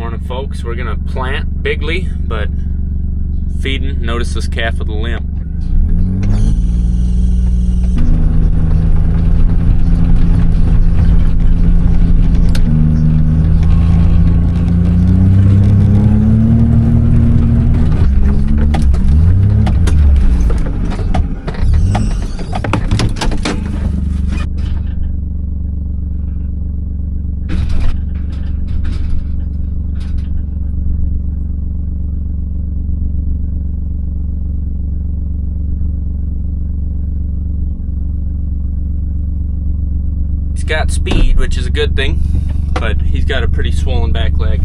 Morning, folks. We're gonna plant bigly, but feeding. Notice this calf with a limp. Got speed, which is a good thing, but he's got a pretty swollen back leg.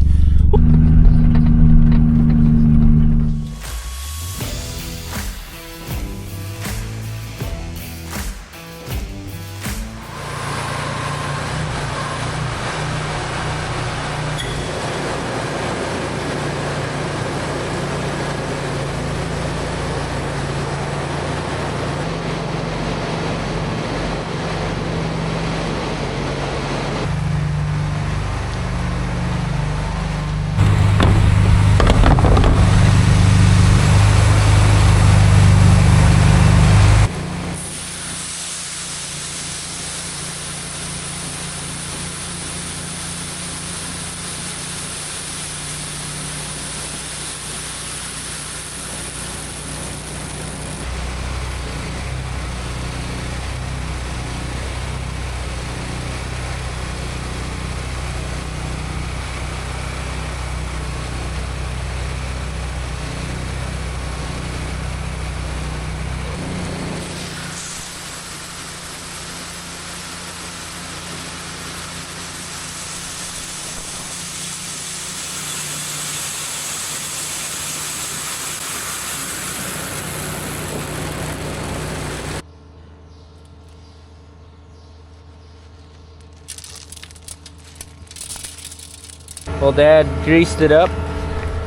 Well, Dad greased it up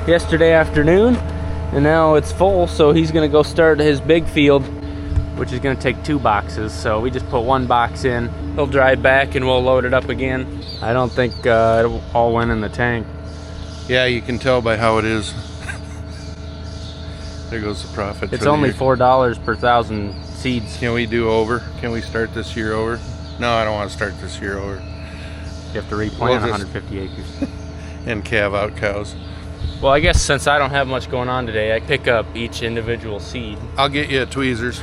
yesterday afternoon, and now it's full, so he's gonna go start his big field, which is gonna take 2 boxes. So we just put 1 box in. He'll drive back and we'll load it up again. I don't think it all went in the tank. Yeah, you can tell by how it is. There goes the profit. It's only $4 per 1,000 seeds. Can we do over? Can we start this year over? No, I don't want to start this year over. You have to replant 150 acres. And calve out cows. Well, I guess since I don't have much going on today, I pick up each individual seed. I'll get you tweezers.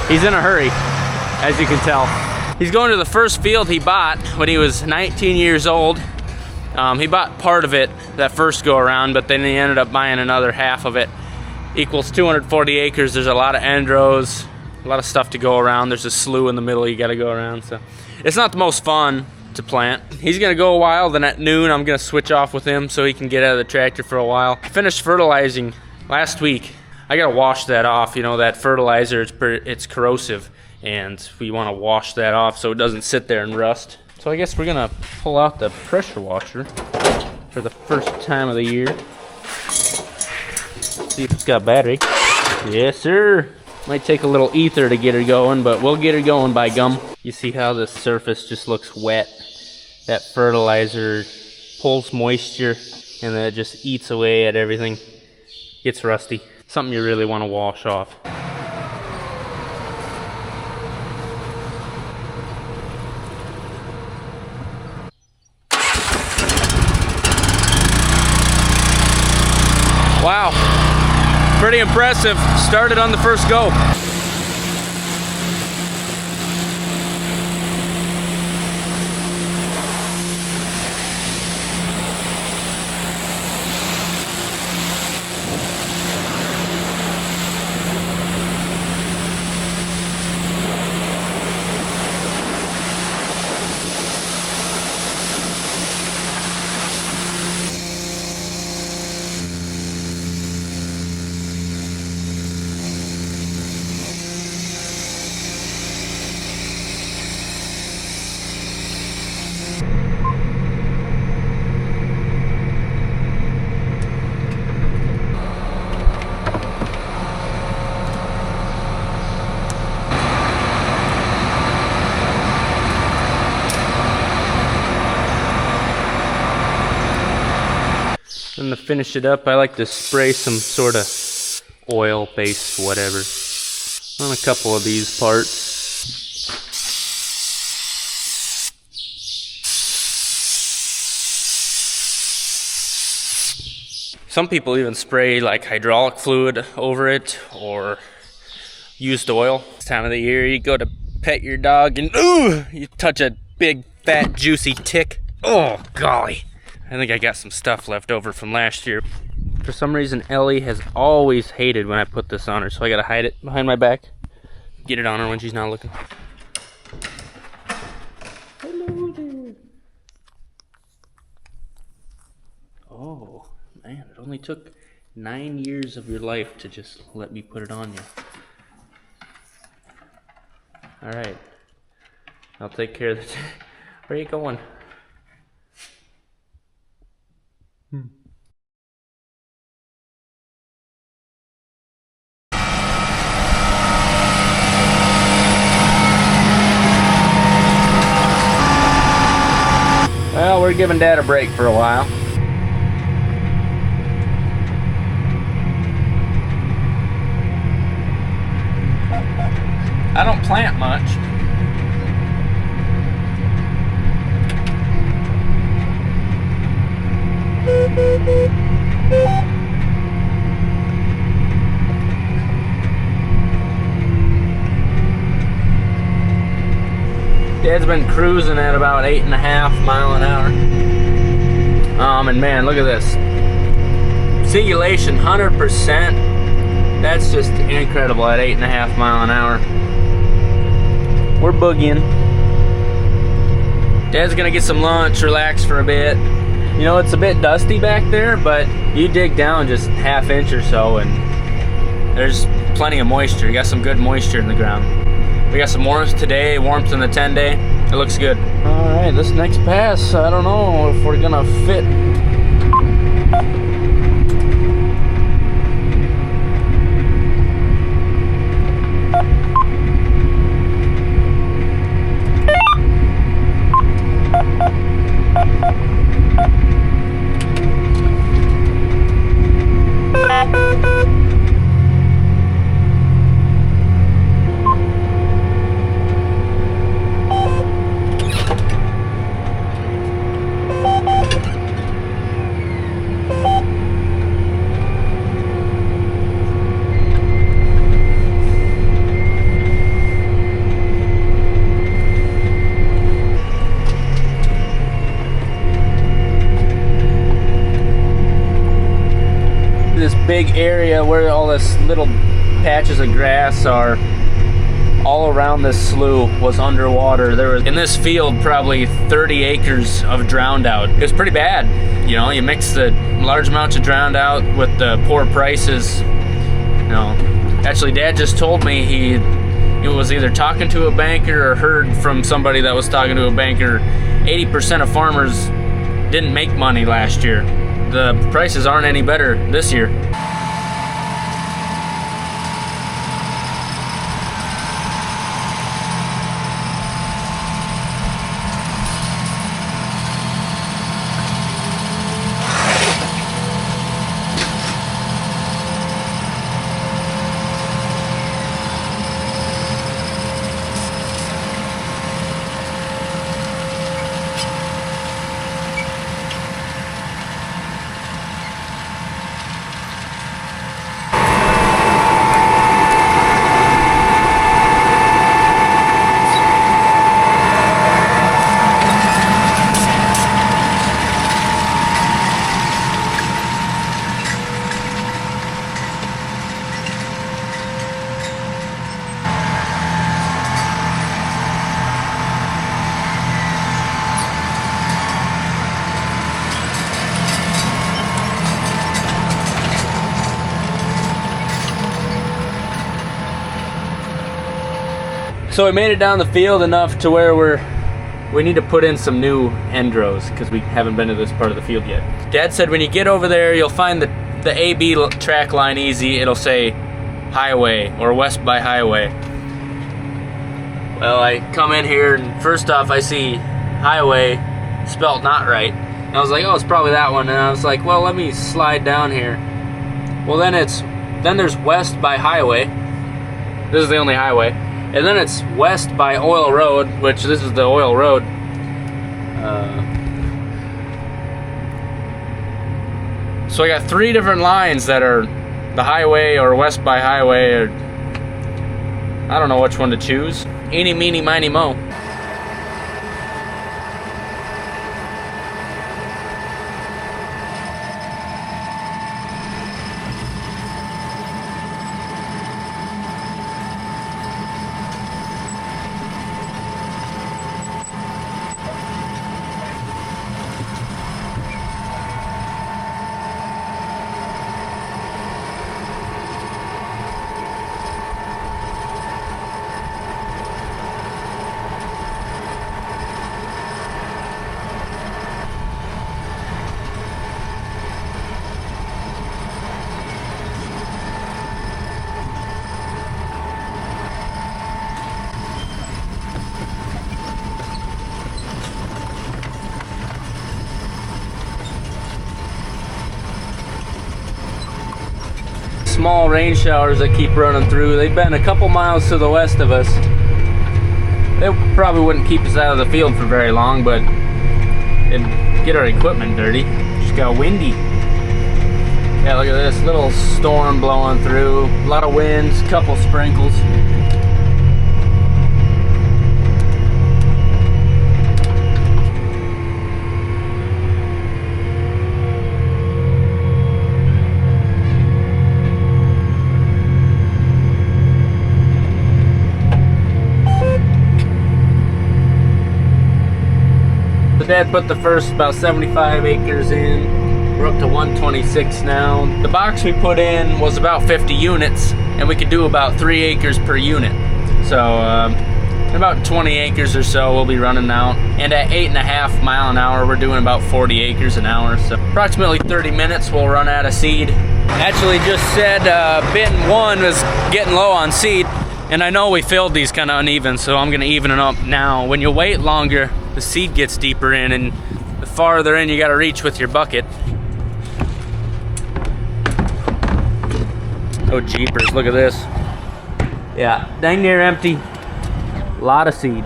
He's in a hurry, as you can tell. He's going to the first field he bought when he was 19 years old. He bought part of it that first go around, but then he ended up buying another half of it. Equals 240 acres. There's a lot of end rows, a lot of stuff to go around. There's a slough in the middle you gotta go around, so it's not the most fun to plant. He's gonna go a while, then at noon I'm gonna switch off with him so he can get out of the tractor for a while. I finished fertilizing last week. I gotta wash that off. You know, that fertilizer, it's corrosive, and we wanna wash that off so it doesn't sit there and rust. So I guess we're gonna pull out the pressure washer for the first time of the year. See if it's got battery. Yes, sir. Might take a little ether to get her going, but we'll get her going by gum. You see how the surface just looks wet? That fertilizer pulls moisture and then it just eats away at everything. Gets rusty. Something you really want to wash off. Wow. Pretty impressive. Started on the first go. And to finish it up, I like to spray some sort of oil-based whatever on a couple of these parts. Some people even spray like hydraulic fluid over it or used oil. This time of the year, you go to pet your dog and ooh, you touch a big, fat, juicy tick. Oh, golly. I think I got some stuff left over from last year. For some reason, Ellie has always hated when I put this on her, so I gotta hide it behind my back. Get it on her when she's not looking. Hello there. Oh, man, it only took 9 years of your life to just let me put it on you. All right, I'll take care of this. Where are you going? Well, we're giving Dad a break for a while. I don't plant much. Dad's been cruising at about 8.5 miles an hour. And man, look at this. Singulation 100%. That's just incredible at 8.5 miles an hour. We're boogieing. Dad's gonna get some lunch, relax for a bit. You know, it's a bit dusty back there, but you dig down just ½ inch or so and there's plenty of moisture. You got some good moisture in the ground. We got some warmth today, warmth in the 10-day. It looks good. All right, this next pass, I don't know if we're gonna fit. This big area where all this little patches of grass are, all around this slough was underwater. There was in this field probably 30 acres of drowned out. It was pretty bad. You know, you mix the large amounts of drowned out with the poor prices. You know, actually Dad just told me he was either talking to a banker or heard from somebody that was talking to a banker. 80% of farmers didn't make money last year. The prices aren't any better this year. So we made it down the field enough to where we need to put in some new end rows because we haven't been to this part of the field yet. Dad said when you get over there, you'll find the AB track line easy. It'll say highway or west by highway. Well, I come in here and first off I see highway spelt not right. And I was like, oh, it's probably that one. And I was like, well, let me slide down here. Well, then there's west by highway. This is the only highway. And then it's west by oil road, which this is the oil road. So I got 3 different lines that are the highway or west by highway, or I don't know which one to choose. Eeny, meeny, miny, mo. Small rain showers that keep running through. They've been a couple miles to the west of us. They probably wouldn't keep us out of the field for very long, but it'd get our equipment dirty. Just got windy. Yeah, look at this little storm blowing through. A lot of winds, couple sprinkles. Dad put the first about 75 acres in. We're up to 126 now. The box we put in was about 50 units, and we could do about 3 acres per unit. So about 20 acres or so we'll be running out. And at 8.5 mile an hour, we're doing about 40 acres an hour. So approximately 30 minutes we'll run out of seed. Actually just said bin 1 was getting low on seed, and I know we filled these kind of uneven, so I'm gonna even it up now. When you wait longer, the seed gets deeper in, and the farther in you gotta reach with your bucket. Oh jeepers, look at this. Yeah, dang near empty. A lot of seed.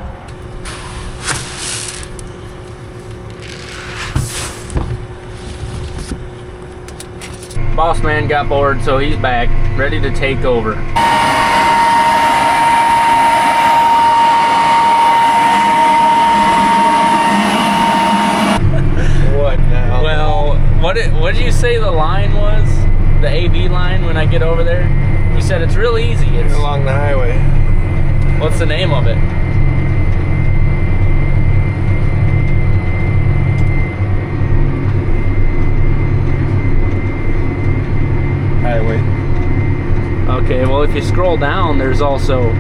Boss man got bored, so he's back, ready to take over. What did you say the line was? The AB line when I get over there? You said it's real easy. It's along the highway. What's the name of it? Highway. Okay, well if you scroll down, there's also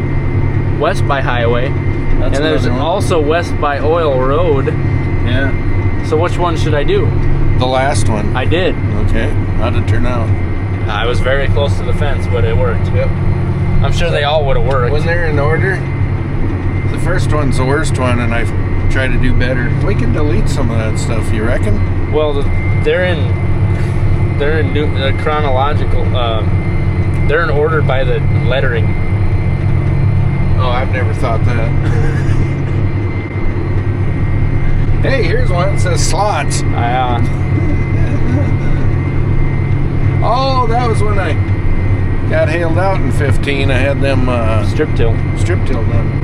west by highway. And there's also west by oil road. Yeah. So which one should I do? The last one. I did. Okay. How'd it turn out? I was very close to the fence, but it worked. Yep. I'm sure they all would have worked. When they're in order, the first one's the worst one, and I try to do better. We can delete some of that stuff, you reckon? Well, they're in chronological. They're in order by the lettering. Oh, I've never thought that. Hey, here's one that says slots. Oh, that was when I got hailed out in 15. I had them strip till done.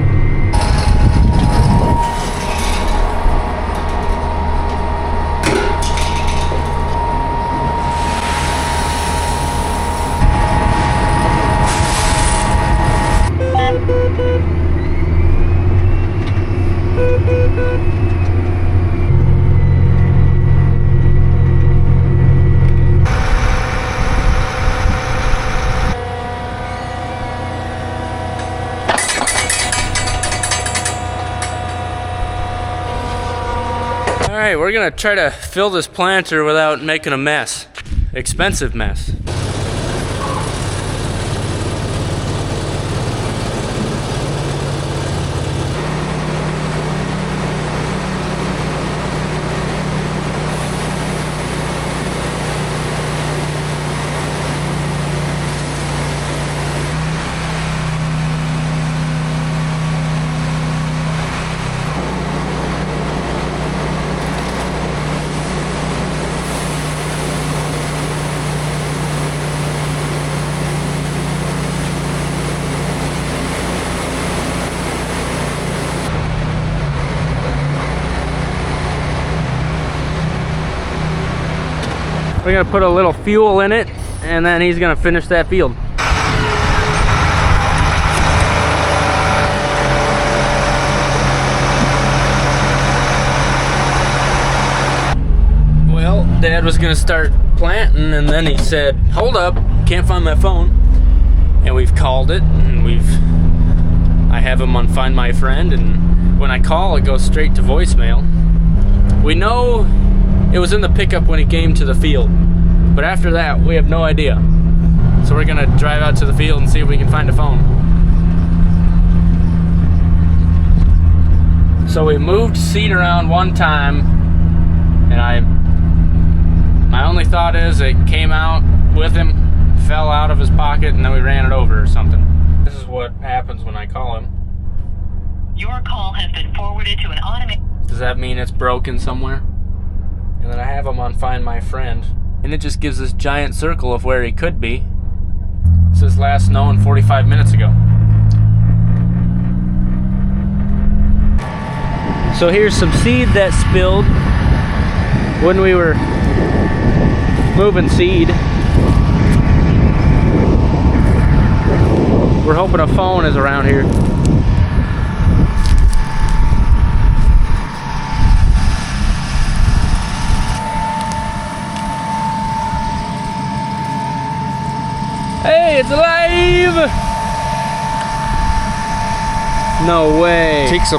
Alright, we're gonna try to fill this planter without making a mess. Expensive mess. We're gonna put a little fuel in it, and then he's gonna finish that field. Well, Dad was gonna start planting, and then he said, hold up, can't find my phone. And we've called it, and I have him on Find My Friend, and when I call, it goes straight to voicemail. We know it was in the pickup when he came to the field, but after that, we have no idea. So we're gonna drive out to the field and see if we can find a phone. So we moved seed around one time, and my only thought is it came out with him, fell out of his pocket, and then we ran it over or something. This is what happens when I call him. Your call has been forwarded to an automated... Does that mean it's broken somewhere? And then I have him on Find My Friend, and it just gives this giant circle of where he could be. It says last known 45 minutes ago. So here's some seed that spilled when we were moving seed. We're hoping a phone is around here. Hey, it's alive! No way. Takes a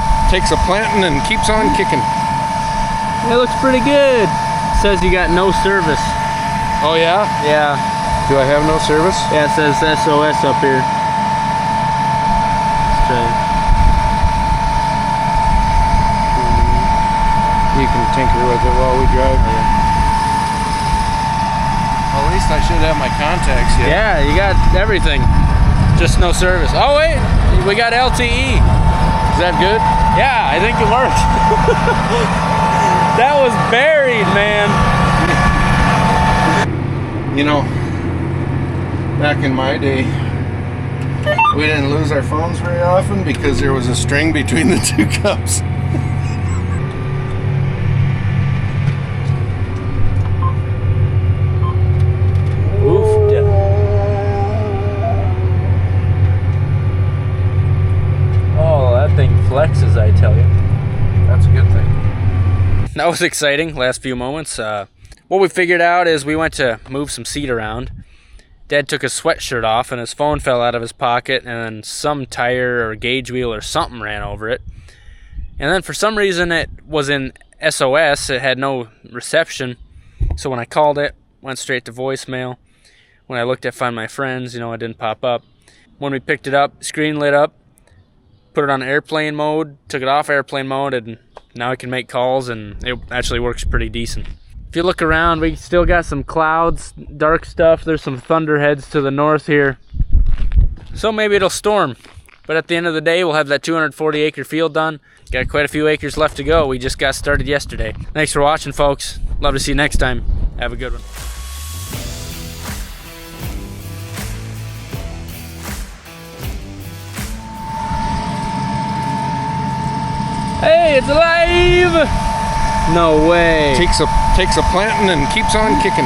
planting and keeps on kicking. It looks pretty good. It says you got no service. Oh yeah? Yeah. Do I have no service? Yeah, it says SOS up here. Let's try. You can tinker with it while we drive. Well, at least I should have my contacts yet. Yeah, you got everything. Just no service. Oh wait, we got LTE. Is that good? Yeah, I think it worked. That was buried, man. You know, back in my day, we didn't lose our phones very often because there was a string between the two cups. Flexes, I tell you. That's a good thing. That was exciting, last few moments. What we figured out is we went to move some seed around. Dad took his sweatshirt off and his phone fell out of his pocket, and then some tire or gauge wheel or something ran over it. And then for some reason it was in SOS, it had no reception. So when I called it, went straight to voicemail. When I looked at Find My Friends, it didn't pop up. When we picked it up, screen lit up. Put it on airplane mode, took it off airplane mode, and now I can make calls, and it actually works pretty decent. If you look around, we still got some clouds, dark stuff. There's some thunderheads to the north here. So maybe it'll storm. But at the end of the day, we'll have that 240 acre field done. Got quite a few acres left to go. We just got started yesterday. Thanks for watching, folks. Love to see you next time. Have a good one. Hey, it's alive! No way. Takes a planting and keeps on kicking.